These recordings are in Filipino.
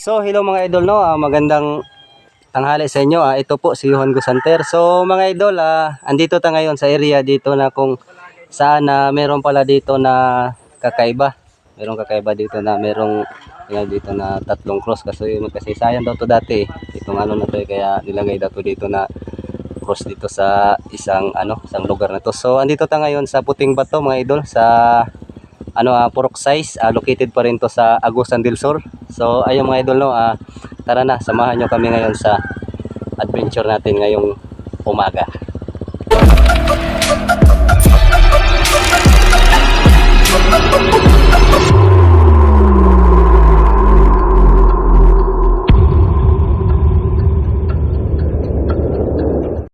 So hello mga idol no, magandang tanghali sa inyo. Ito po si Juan Gusanter. So mga idol, andito tayo ngayon sa area dito na kung saan meron pala dito na kakaiba. Merong kakaiba dito na merong dito na tatlong cross kasi sayang daw to dati. Itong ano na to kaya nilagay daw to dito na cross dito sa isang lugar na to. So andito tayo ngayon sa Puting Bato mga idol sa Purok Size, located pa rin to sa Agusan del Sur. So ayun mga idol no, tara na, samahan nyo kami ngayon sa adventure natin ngayong umaga.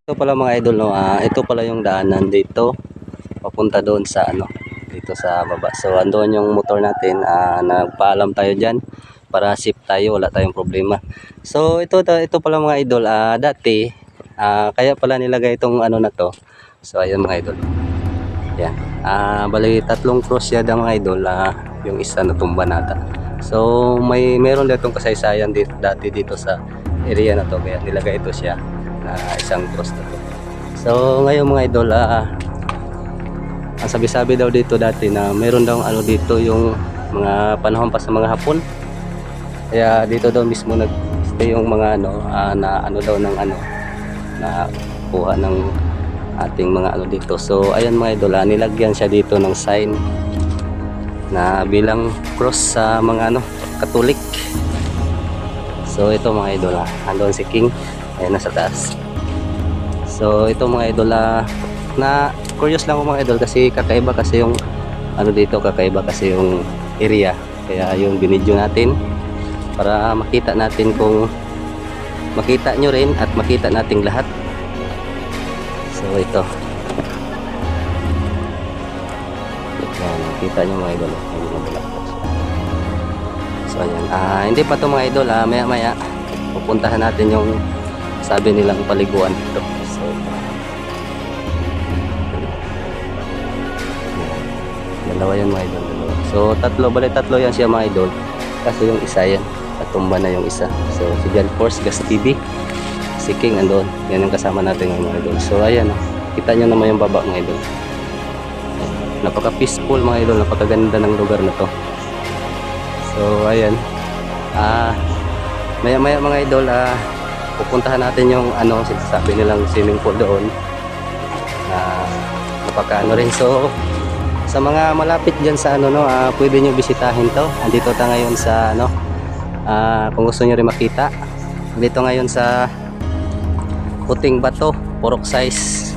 Ito pala mga idol no, ito pala yung daanan dito papunta doon sa dito sa baba. So andoon yung motor natin, nagpaalam tayo diyan para safe tayo, wala tayong problema. So ito pala mga idol, dati kaya pala nilagay itong na to. So ayun mga idol. Yan. Bali tatlong cross yan mga idol, yung isa natumba nata. So meron ditong kasaysayan dati dito sa area na to kaya nilagay ito siya na isang cross na to. So ngayon mga idol, ang sabi-sabi daw dito dati na meron daw dito yung mga panahon pa sa mga Hapon. Kaya dito daw mismo nag-stay yung mga na kuha ng ating mga dito. So ayan mga idol, nilagyan siya dito ng sign na bilang cross sa mga Katolik. So ito mga idol, andoon si King, ayan nasa taas. So ito mga idol, na curious lang ako mga idol kasi kakaiba kasi yung kakaiba kasi yung area, kaya yung binidyo natin para makita natin, kung makita nyo rin at makita nating lahat. So ito, yan, makita nyo mga idol, so ayan, hindi pa to mga idol, maya maya pupuntahan natin yung sabi nilang paliguan dito. So dalawa yan mga idol, dalawa. So tatlo yan siya mga idol, kasi yung isa yan natumba na yung isa. So si John Force Gas TV, si King andon, yan yung kasama natin ngayon mga idol. So ayan, kita nyo naman yung baba mga idol, napaka peaceful mga idol, napakaganda ng lugar na to. So ayan, maya maya mga idol, pupuntahan natin yung sinasabi nilang swimming pool doon, napaka rin. So sa mga malapit dyan sa pwede nyo bisitahin to. Andito tayo ngayon sa kung gusto nyo rin makita, dito ngayon sa Puting Bato, Purok Size,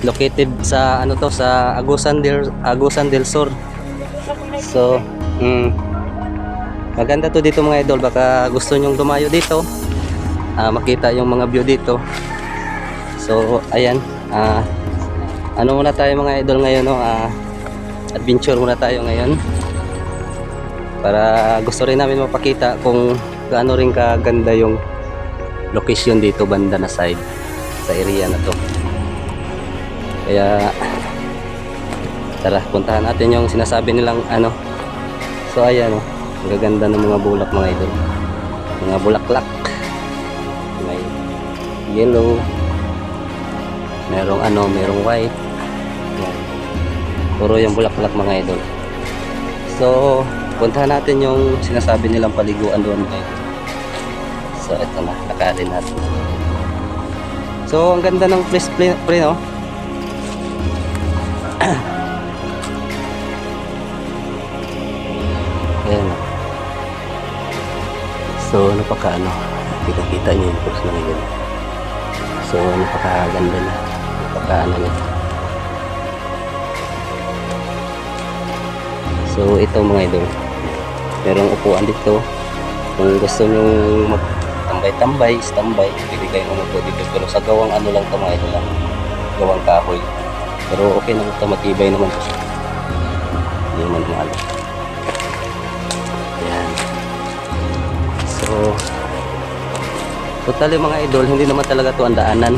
located sa sa Agusan del Sur. So maganda to dito mga idol, baka gusto nyong dumayo dito, makita yung mga view dito. So ayan, muna tayo mga idol ngayon adventure muna tayo ngayon, para gusto rin namin mapakita kung gaano rin kaganda yung location dito banda na side sa area na to. Kaya tara, puntahan natin yung sinasabi nilang So ayan, ang gaganda ng mga bulak mga idol, mga bulaklak, may yellow, merong white. Yan. Puro yung bulaklak mga idol. So puntahan natin yung sinasabi nilang paliguan doon mga idol. So ito na, lakarin natin. So ang ganda ng place pre no. Ayan. So napaka kita niyo yung course na yun. So napakaganda na, niya. So ito mga idol, merong upuan dito. Kung gusto nyo magtambay-tambay, standby, pwede kayo umupo dito. Pero sa gawang lang ito mga idol, gawang kahoy. Pero okay naman ito, matibay naman ito. Hindi naman mahal. Ayan. So totally mga idol, hindi naman talaga ito ang daanan.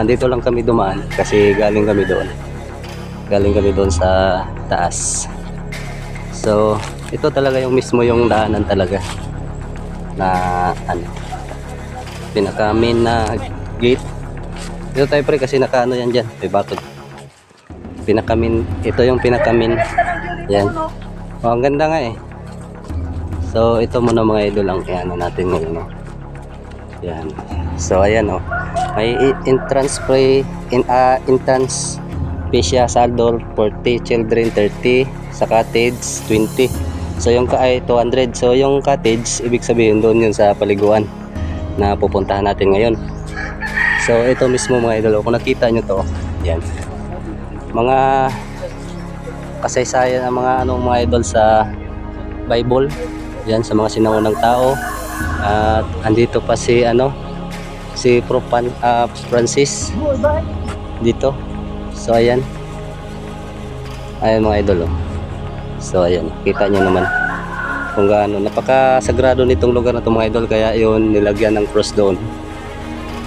Dito lang kami dumaan kasi galing kami doon sa taas. So ito talaga yung mismo yung daanan talaga. na ano, pinaka main na gate. Dito tayo pre kasi nakaano yan dyan, may batog. Pinaka main, ito yung pinaka main. Yan. Oh, ang ganda nga eh. So ito muna mga idol ang ano natin ngayon. No? Yan. So ayan oh. May entrance pre entrance Pesia Saldor 40, children 30, sa cottage 20. So yung ay 200. So yung cottage ibig sabihin doon yun sa paliguan na pupuntahan natin ngayon. So ito mismo mga idol, kung nakita nyo to, yan. Mga kasaysayan ng mga mga idol sa Bible, yan sa mga sinaunang tao. At andito pa si si Prof. Francis dito. So ayan. Ayan mga idol oh. So ayan, kita nyo naman kung gaano napakasagrado nitong lugar na to mga idol, kaya yun nilagyan ng cross doon.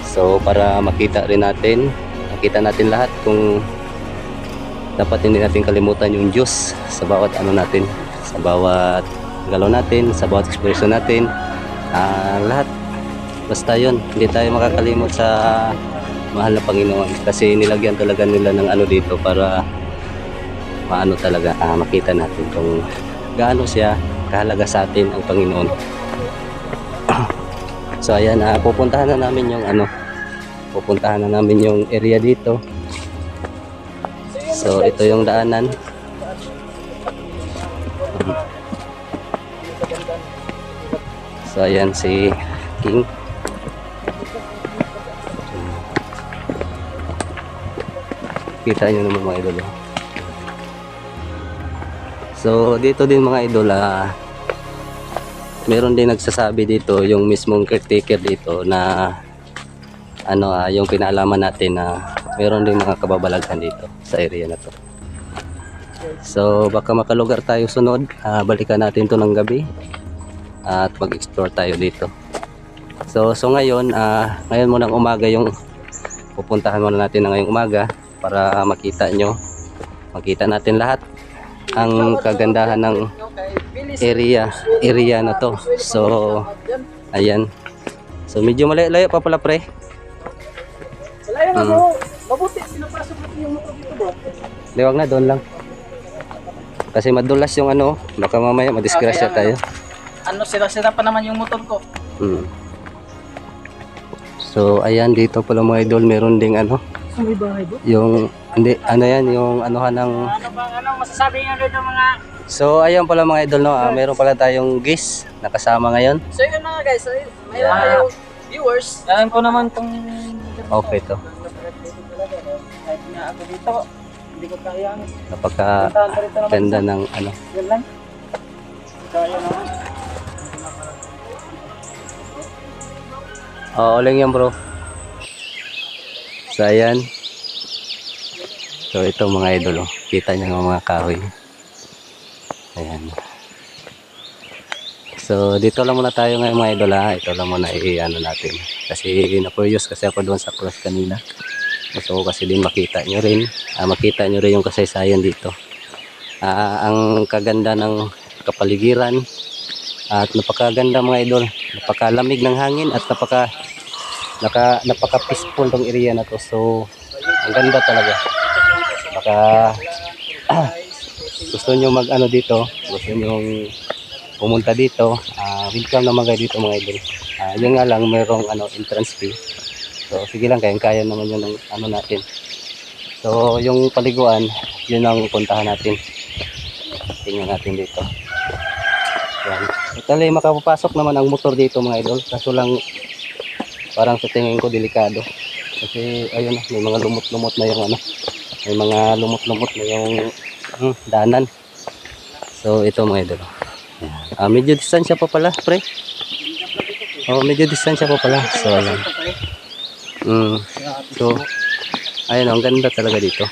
So para makita rin natin, makita natin lahat kung dapat hindi natin kalimutan yung Diyos sa bawat ano natin, sa bawat galaw natin, sa bawat ekspresyon natin, lahat. Basta yun, hindi tayo makakalimot sa mahal na Panginoon kasi nilagyan talaga nila ng ano dito para maano talaga, makita natin kung gaano siya kahalaga sa atin ang Panginoon. So ayan, pupuntahan na namin yung pupuntahan na namin yung area dito. So ito yung daanan. So ayan si King. Kita nyo naman mga idol. So dito din mga idol, meron din nagsasabi dito yung mismong caretaker dito na yung pinaalaman natin na meron din mga kababalaghan dito sa area na to. So baka makalugar tayo sunod, balikan natin to ng gabi at mag-explore tayo dito. So ngayon, ngayon muna ng umaga yung pupuntahan muna natin na ngayong umaga para makita natin lahat ang kagandahan ng area na to. So ayan, so medyo malayo pa pala pre. Mabuti pinapasok natin yung motor dito bro. Liwag na doon lang kasi madulas yung baka mamaya madisgrasya tayo. Sira-sira pa naman yung motor ko. So ayan, dito pala mga idol meron ding May bahay bro? yung hindi yan yung ng Ano masasabi niyo dito mga? So ayan pala mga idol meron pala tayong guest nakasama ngayon. So yun mga guys, mayroon kayong viewers. Alam ko naman kung okay to. Kahit nga ako dito, hindi ko kaya Napaka ganda ng Yan lang. Kaya naman. uling yan bro. So ayan. So ito mga idol kita nyo ng mga kahoy. Ayan. So dito lang muna tayo ngayon mga idol ito lang muna natin kasi na-curious kasi ako doon sa cross kanina. Gusto ko kasi din makita nyo rin yung kasaysayan dito, ang kaganda ng kapaligiran at napakaganda mga idol, napakalamig ng hangin at napaka peaceful tong area na to. So ang ganda talaga. Baka gusto nyo dito, gusto nyo pumunta dito, welcome naman kayo dito mga idol. Yun nga lang mayroong entrance fee. So sige lang, kaya naman yun ng natin. So yung paliguan, yun ang puntahan natin. Tingnan natin dito. Yan. Actually makapapasok naman ang motor dito mga idol, kaso lang parang sa tingin ko delikado. Kasi ayun may mga lumot-lumot na yung may mga lumot-lumot na yung daanan. So ito mga idol. Medyo distansya pa pala pre. Medyo distansya pa pala. So ayan. So ayun, ang ganda talaga dito.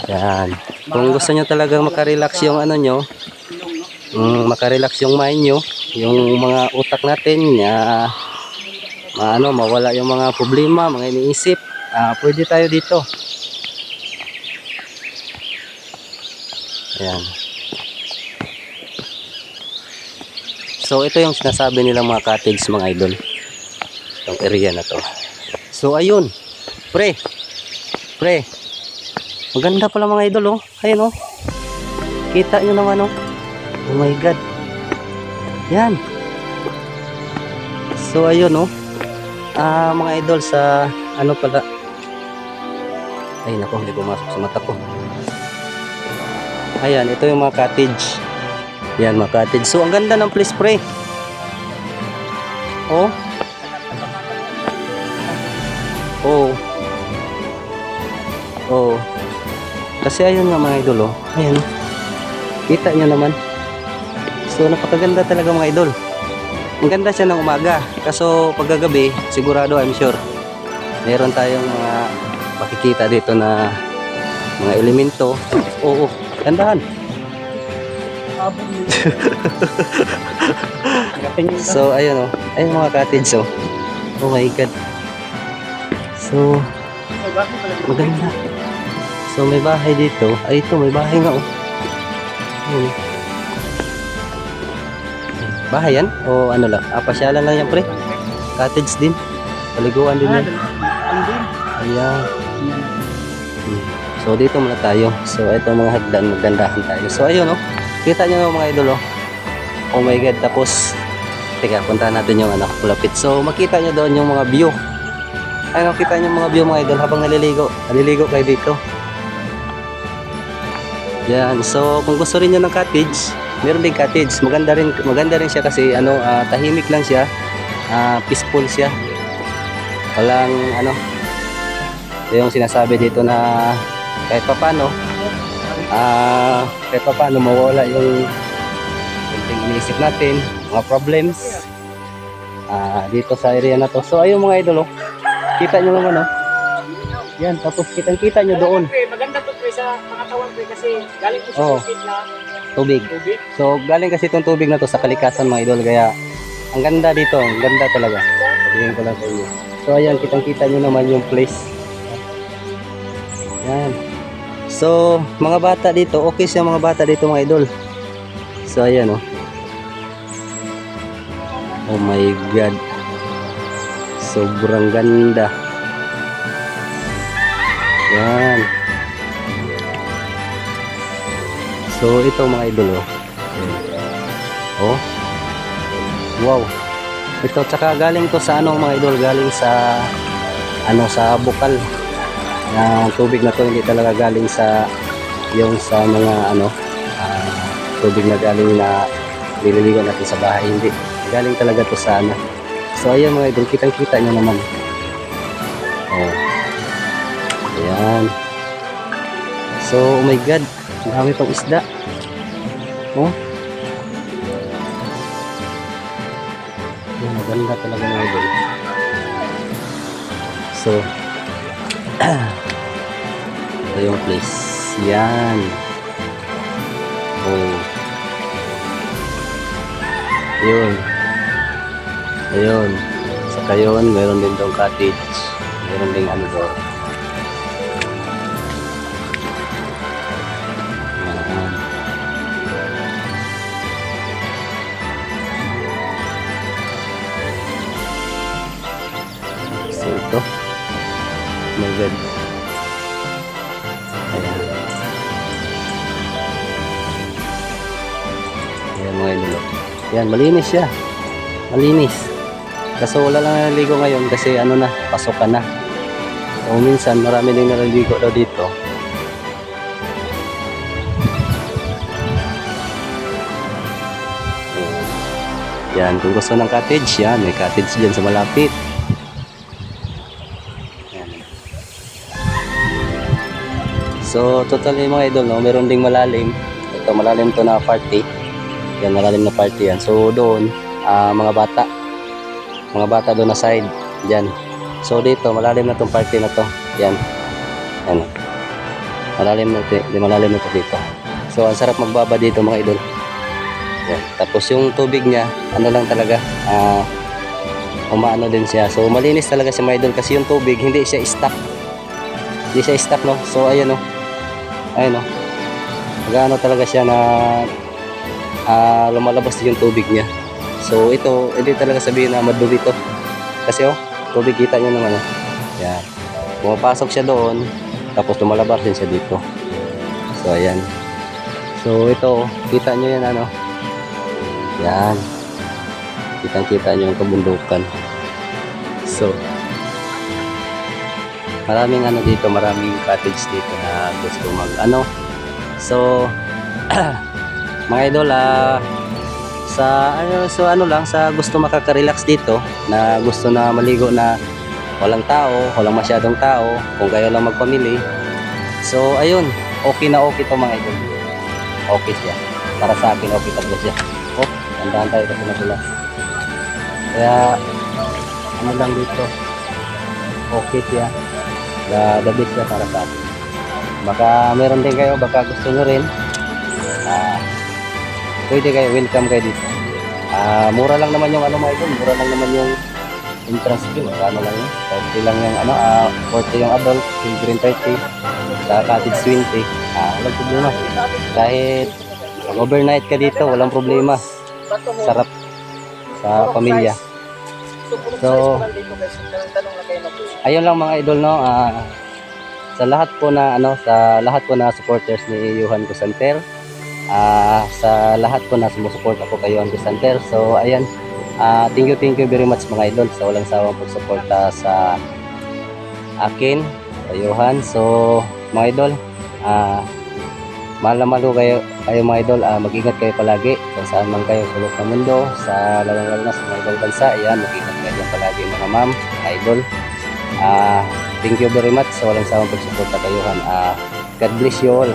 Yan. Kung gusto nyo talaga makarelax yung nyo, makarelax yung mind nyo, yung mga utak natin, mawala yung mga problema, mga iniisip, pwede tayo dito. Ayan. So ito yung sinasabi nilang mga cottage mga idol. Itong area na to. So ayun. Pre. Maganda pala mga idol oh. Ayun oh. Kita nyo naman oh. Oh my god. Yan. So ayun oh. Mga idol sa ano pala. Ay nako, hindi pumasok sa mata ko. Ayan, ito yung mga cottage. Yan mga cottage. So ang ganda ng place pre. Oh. Oh. Kasi ayun nga mga idol oh. Ayan. Kita nyo naman. So napakaganda talaga mga idol. Ang ganda siya ng umaga. Kaso pagkagabi, sigurado I'm sure meron tayong mga makikita dito na mga elemento. Oo, gandahan. So ayun oh. Ayun mga cottage oh. Oh my god. So maganda. So may bahay dito. Ay ito may bahay nga oh. Ayun. Bahay yan? O ano lang? Pasyalan lang yan pre? Cottage din? Paliguan din yan? Ayan. So dito muna tayo. So ito mga hagdan, magdandahan tayo. So ayun oh. Kita nyo mga idol oh. Oh my god. Tapos teka, puntahan natin yung ano, kulapit. So makita nyo doon yung mga view. Ay makita nyo yung mga view mga idol habang naliligo. Naliligo kayo dito. Yan. So kung gusto rin nyo ng cottage, meron din cottage. Maganda rin siya kasi ano, tahimik lang siya. Peaceful siya. Walang ano, yung sinasabi dito na kahit paano mawala yung iniisip natin, mga problems dito sa area na to. So ayun mga idol oh. Kita nyo naman oh. Yan, tapos kitang-kita nyo doon. Maganda to pre sa mga katawan pre kasi galing to sa tubig na tubig. So galing kasi itong tubig na to sa kalikasan mga idol, kaya ang ganda dito, ang ganda talaga. Sabihin ko lang sa inyo. So ayan, kitang-kita nyo naman yung place. Yan. So mga bata dito, okay siya mga bata dito mga idol. So ayan oh. Oh my god. Sobrang ganda. Yan. So ito mga idol oh. Oh. Wow. Ito tsaka galing to sa ano mga idol, galing sa ano sa bukal. Na tubig na to, hindi talaga galing sa yung sa mga ano tubig na galing na nililigo natin sa bahay, hindi. Galing talaga to sa ano. So ayan mga idol, kitang-kita nyo naman. Oh. Ayan. So oh my god, ang dami pang isda. Oh. Ayan, maganda talaga mga idol. So ito yung place. Yan. Oh. Yun. Ayun. Saka yun, mayroon din doon cottage. Mayroon din ano doon. Yan. So ito. Oh my god. Ayan. Ayan mga idol. Ayan, malinis siya. Malinis. Kaso wala lang naliligo ngayon kasi ano na, pasokan na. So minsan marami din naliligo daw dito. Yan, kung gusto ng cottage, yan, may cottage dyan sa malapit. So totally mga idol, no, meron ding malalim. Ito malalim to na party. Yan, malalim na party yan. So doon, mga bata doon na side. Diyan. So dito, malalim na tong party na to. Yan. Yan. Malalim na to dito. So ang sarap magbaba dito mga idol. Yan. Tapos yung tubig niya, ano lang talaga, umaano din siya. So malinis talaga si mga idol kasi yung tubig hindi siya stuck. Hindi siya stuck, no. So ayan, no. Ayun, no. Magano talaga siya na lumalabas yung tubig niya. So ito, hindi talaga sabihin na madumi to. Kasi oh, tubig kita nyo naman oh. Yan. Pumapasok siya doon, tapos lumalabas din siya dito. So ayan. So ito, kita nyo yan ano. Yan. Kitang-kita nyo yung kabundukan. So, maraming ano dito, maraming cottage dito na gusto mag ano. So, mga idol, sa ano lang, sa gusto makaka-relax dito, na gusto na maligo na walang tao, walang masyadong tao, kung kayo lang magpamili. So, ayun, okay na okay to mga idol. Okay siya. Para sa akin, okay talaga siya. Oh, tandaan tayo kasi nagulas. Kaya, ano lang dito, okay siya. The best siya para sa akin. Baka meron din kayo, baka gusto nyo rin. Pwede kayo, welcome kayo dito. Mura lang naman yung ano mga idol, mura lang naman yung entrance fee. Ano lang yun, 40 lang yung ano, 40 yung adult, children 30, sa cottage 20. Walang problema. Kahit overnight ka dito, walang problema. Sarap sa pamilya. So, ayun lang mga idol, no. Sa lahat po na ano, sa lahat po na supporters ni Johan Crusanter, sa lahat po na sumusuport ako kay Johan Crusanter. So, ayan, thank you very much mga idol sa walang sawang pagsuporta sa akin, sa Johan. So, mga idol, mahal na mahal ko kayo mga idol. Mag-ingat kayo palagi kung saan man kayo sulok ng mundo, sa lalong-lalo na sa mga ibang bansa. Ayan, mag-ingat kayo palagi mga ma'am, mga idol. Thank you very much sa walang sawang pagsuporta kay Johan. God bless you all.